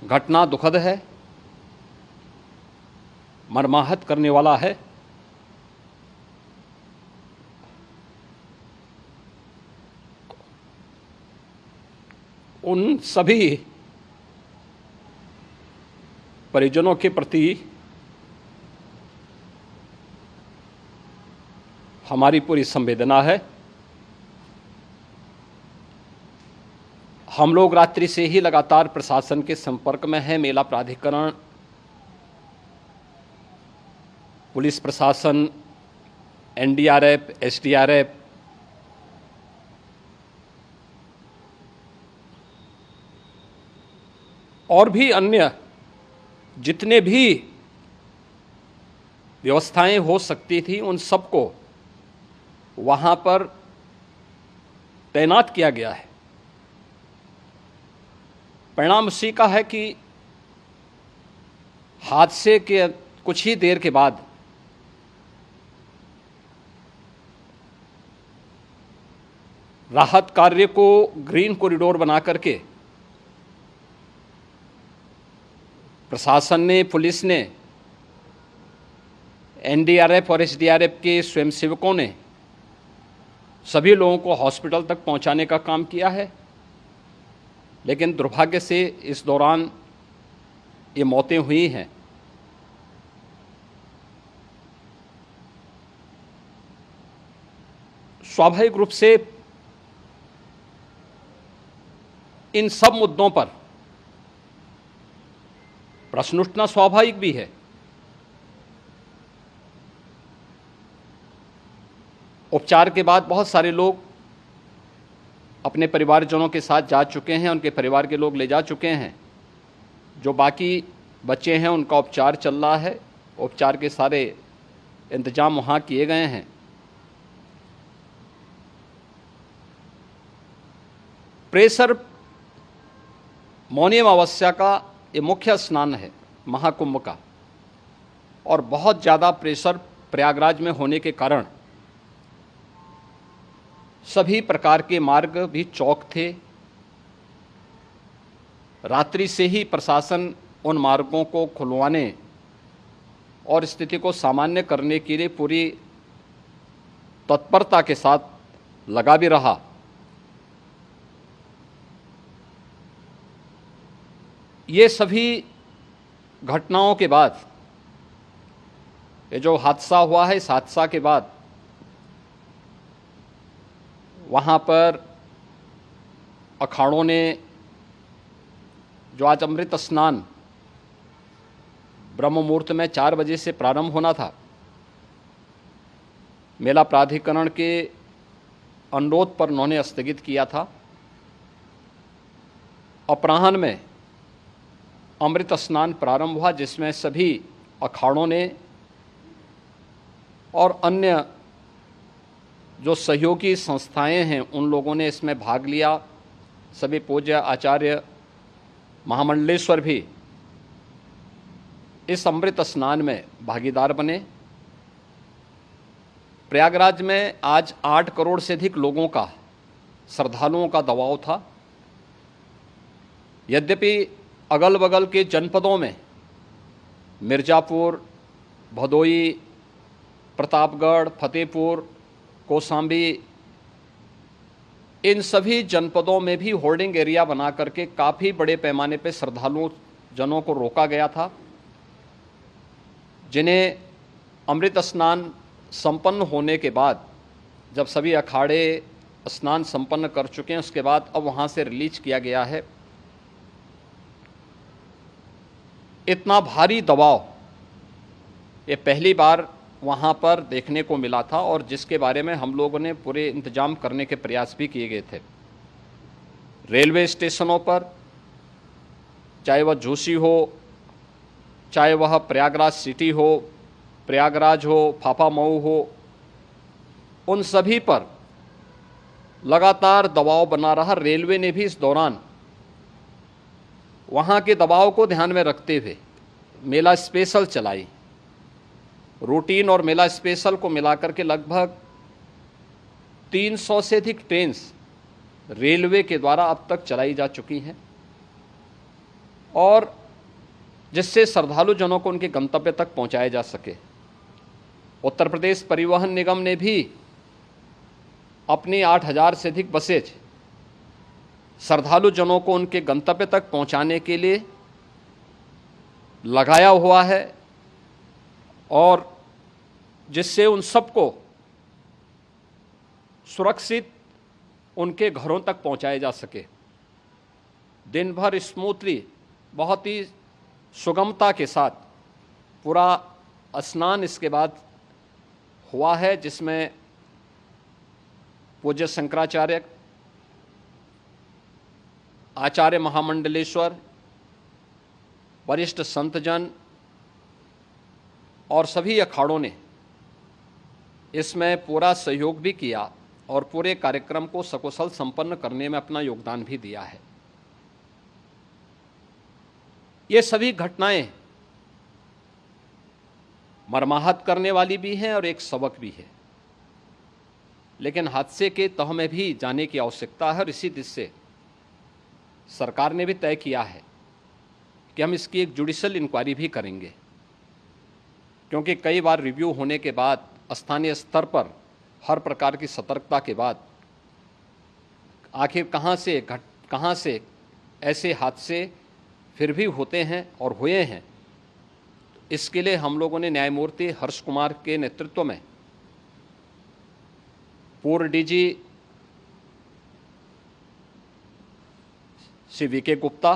घटना दुखद है, मर्माहत करने वाला है। उन सभी परिजनों के प्रति हमारी पूरी संवेदना है। हम लोग रात्रि से ही लगातार प्रशासन के संपर्क में हैं। मेला प्राधिकरण, पुलिस प्रशासन, एनडीआरएफ, एसडीआरएफ, और भी अन्य जितने भी व्यवस्थाएं हो सकती थी उन सबको वहां पर तैनात किया गया है। परिणाम उसी का है कि हादसे के कुछ ही देर के बाद राहत कार्य को ग्रीन कॉरिडोर बना करके प्रशासन ने, पुलिस ने, एनडीआरएफ और एसडीआरएफ के स्वयंसेवकों ने सभी लोगों को हॉस्पिटल तक पहुंचाने का काम किया है। लेकिन दुर्भाग्य से इस दौरान ये मौतें हुई हैं। स्वाभाविक रूप से इन सब मुद्दों पर प्रश्न उठना स्वाभाविक भी है। उपचार के बाद बहुत सारे लोग अपने परिवारजनों के साथ जा चुके हैं, उनके परिवार के लोग ले जा चुके हैं। जो बाकी बच्चे हैं उनका उपचार चल रहा है। उपचार के सारे इंतजाम वहाँ किए गए हैं। प्रेशर मौनी अमावस्या का ये मुख्य स्नान है महाकुंभ का, और बहुत ज़्यादा प्रेशर प्रयागराज में होने के कारण सभी प्रकार के मार्ग भी चौक थे। रात्रि से ही प्रशासन उन मार्गों को खुलवाने और स्थिति को सामान्य करने के लिए पूरी तत्परता के साथ लगा भी रहा। ये सभी घटनाओं के बाद, ये जो हादसा हुआ है, इस हादसा के बाद वहाँ पर अखाड़ों ने जो आज अमृत स्नान ब्रह्म मुहूर्त में 4 बजे से प्रारंभ होना था, मेला प्राधिकरण के अनुरोध पर उन्होंने स्थगित किया था। अपराह्न में अमृत स्नान प्रारंभ हुआ, जिसमें सभी अखाड़ों ने और अन्य जो सहयोगी संस्थाएं हैं उन लोगों ने इसमें भाग लिया। सभी पूज्य आचार्य महामंडलेश्वर भी इस अमृत स्नान में भागीदार बने। प्रयागराज में आज 8 करोड़ से अधिक लोगों का, श्रद्धालुओं का दबाव था। यद्यपि अगल बगल के जनपदों में मिर्ज़ापुर, भदोई, प्रतापगढ़, फतेहपुर, कौशाम्बी, इन सभी जनपदों में भी होल्डिंग एरिया बना करके काफ़ी बड़े पैमाने पर श्रद्धालुओं जनों को रोका गया था, जिन्हें अमृत स्नान संपन्न होने के बाद, जब सभी अखाड़े स्नान संपन्न कर चुके हैं, उसके बाद अब वहाँ से रिलीज किया गया है। इतना भारी दबाव ये पहली बार वहाँ पर देखने को मिला था, और जिसके बारे में हम लोगों ने पूरे इंतजाम करने के प्रयास भी किए गए थे। रेलवे स्टेशनों पर, चाहे वह झूसी हो, चाहे वह प्रयागराज सिटी हो, प्रयागराज हो, फाफामऊ हो, उन सभी पर लगातार दबाव बना रहा। रेलवे ने भी इस दौरान वहाँ के दबाव को ध्यान में रखते हुए मेला स्पेशल चलाई। रूटीन और मेला स्पेशल को मिलाकर के लगभग 300 से अधिक ट्रेन रेलवे के द्वारा अब तक चलाई जा चुकी हैं। और जिससे श्रद्धालु जनों को उनके गंतव्य तक पहुंचाया जा सके। उत्तर प्रदेश परिवहन निगम ने भी अपनी 8,000 से अधिक बसेज श्रद्धालु जनों को उनके गंतव्य तक पहुंचाने के लिए लगाया हुआ है और जिससे उन सबको सुरक्षित उनके घरों तक पहुंचाया जा सके। दिन भर स्मूथली, बहुत ही सुगमता के साथ पूरा स्नान इसके बाद हुआ है, जिसमें पूज्य शंकराचार्य, आचार्य महामंडलेश्वर, वरिष्ठ संतजन और सभी अखाड़ों ने इसमें पूरा सहयोग भी किया और पूरे कार्यक्रम को सकुशल संपन्न करने में अपना योगदान भी दिया है। ये सभी घटनाएं मर्माहत करने वाली भी हैं और एक सबक भी है, लेकिन हादसे के तह में भी जाने की आवश्यकता है और इसी दिशा से सरकार ने भी तय किया है कि हम इसकी एक जुडिशियल इंक्वायरी भी करेंगे, क्योंकि कई बार रिव्यू होने के बाद स्थानीय स्तर पर हर प्रकार की सतर्कता के बाद आखिर कहाँ से ऐसे हादसे फिर भी होते हैं और हुए हैं। इसके लिए हम लोगों ने न्यायमूर्ति हर्ष कुमार के नेतृत्व में पूर्व डीजी श्री वीके गुप्ता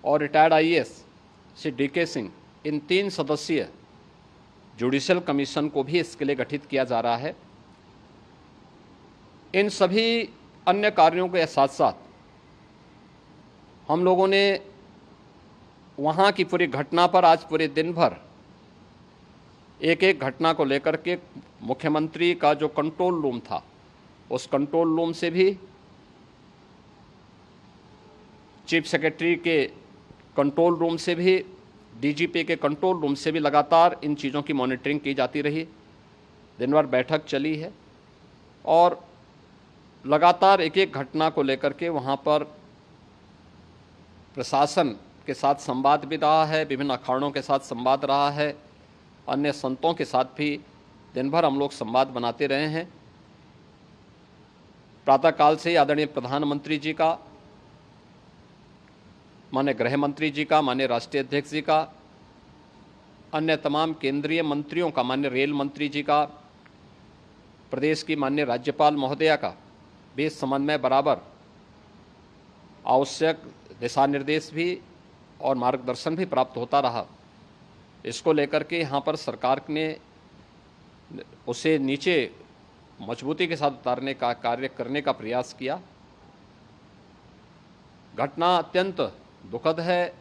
और retired IAS Shri DK Singh, इन 3 सदस्यीय जुडिशियल कमीशन को भी इसके लिए गठित किया जा रहा है। इन सभी अन्य कार्यों के साथ साथ हम लोगों ने वहाँ की पूरी घटना पर आज पूरे दिन भर एक एक घटना को लेकर के मुख्यमंत्री का जो कंट्रोल रूम था, उस कंट्रोल रूम से भी, चीफ सेक्रेटरी के कंट्रोल रूम से भी, डीजीपी के कंट्रोल रूम से भी लगातार इन चीज़ों की मॉनिटरिंग की जाती रही। दिन भर बैठक चली है और लगातार एक एक घटना को लेकर के वहाँ पर प्रशासन के साथ संवाद भी रहा है, विभिन्न अखाड़ों के साथ संवाद रहा है, अन्य संतों के साथ भी दिन भर हम लोग संवाद बनाते रहे हैं। प्रातःकाल से आदरणीय प्रधानमंत्री जी का, माननीय गृह मंत्री जी का, माननीय राष्ट्रीय अध्यक्ष जी का, अन्य तमाम केंद्रीय मंत्रियों का, माननीय रेल मंत्री जी का, प्रदेश की माननीय राज्यपाल महोदया का भी इस संबंध में बराबर आवश्यक दिशा निर्देश भी और मार्गदर्शन भी प्राप्त होता रहा। इसको लेकर के यहाँ पर सरकार ने उसे नीचे मजबूती के साथ उतारने का कार्य करने का प्रयास किया। घटना अत्यंत दुखद है।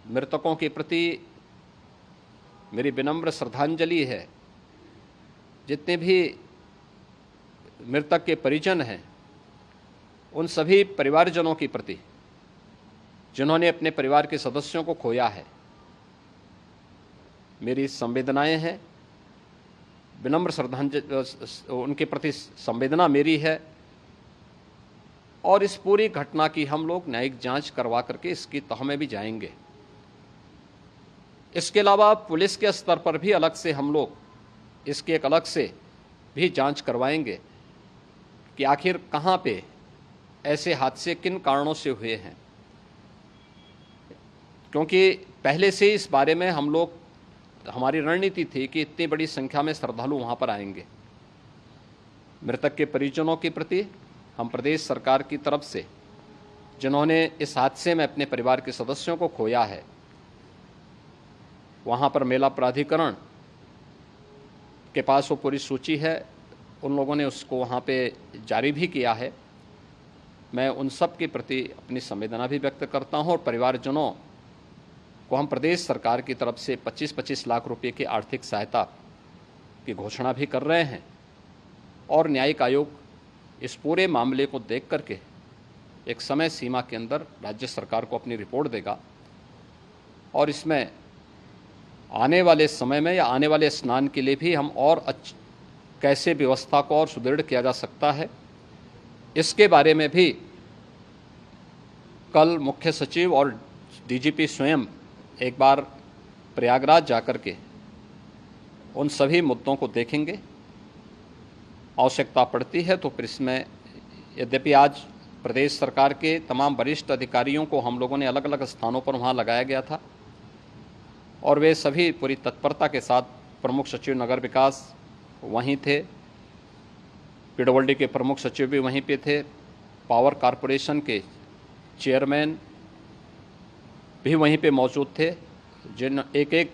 मृतकों के प्रति मेरी विनम्र श्रद्धांजलि है। जितने भी मृतक के परिजन हैं, उन सभी परिवारजनों के प्रति जिन्होंने अपने परिवार के सदस्यों को खोया है, मेरी संवेदनाएं हैं। विनम्र श्रद्धांजलि उनके प्रति संवेदना मेरी है और इस पूरी घटना की हम लोग न्यायिक जांच करवा करके इसकी तह में भी जाएंगे। इसके अलावा पुलिस के स्तर पर भी अलग से हम लोग इसकी एक अलग से भी जांच करवाएंगे कि आखिर कहाँ पे ऐसे हादसे किन कारणों से हुए हैं, क्योंकि पहले से इस बारे में हम लोग, हमारी रणनीति थी कि इतनी बड़ी संख्या में श्रद्धालु वहाँ पर आएंगे। मृतक के परिजनों के प्रति हम प्रदेश सरकार की तरफ से, जिन्होंने इस हादसे में अपने परिवार के सदस्यों को खोया है, वहाँ पर मेला प्राधिकरण के पास वो पूरी सूची है, उन लोगों ने उसको वहाँ पे जारी भी किया है। मैं उन सब के प्रति अपनी संवेदना भी व्यक्त करता हूँ और परिवारजनों को हम प्रदेश सरकार की तरफ से 25-25 लाख रुपए की आर्थिक सहायता की घोषणा भी कर रहे हैं और न्यायिक आयोग इस पूरे मामले को देख करके एक समय सीमा के अंदर राज्य सरकार को अपनी रिपोर्ट देगा और इसमें आने वाले समय में या आने वाले स्नान के लिए भी हम और कैसे व्यवस्था को और सुदृढ़ किया जा सकता है, इसके बारे में भी कल मुख्य सचिव और डीजीपी स्वयं एक बार प्रयागराज जाकर के उन सभी मुद्दों को देखेंगे। आवश्यकता पड़ती है तो फिर इसमें, यद्यपि आज प्रदेश सरकार के तमाम वरिष्ठ अधिकारियों को हम लोगों ने अलग अलग स्थानों पर वहाँ लगाया गया था और वे सभी पूरी तत्परता के साथ, प्रमुख सचिव नगर विकास वहीं थे, पीडब्ल्यूडी के प्रमुख सचिव भी वहीं पे थे, पावर कॉरपोरेशन के चेयरमैन भी वहीं पे मौजूद थे, जिन एक एक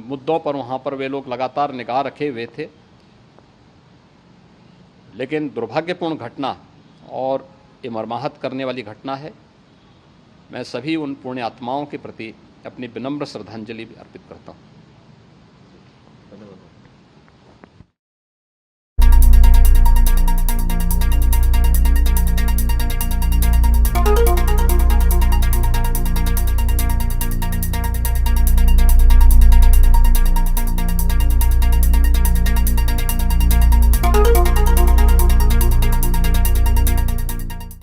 मुद्दों पर वहाँ पर वे लोग लगातार निगाह रखे हुए थे। लेकिन दुर्भाग्यपूर्ण घटना और ये मर्माहत करने वाली घटना है। मैं सभी उन पुण्य आत्माओं के प्रति अपनी विनम्र श्रद्धांजलि भी अर्पित करता हूँ।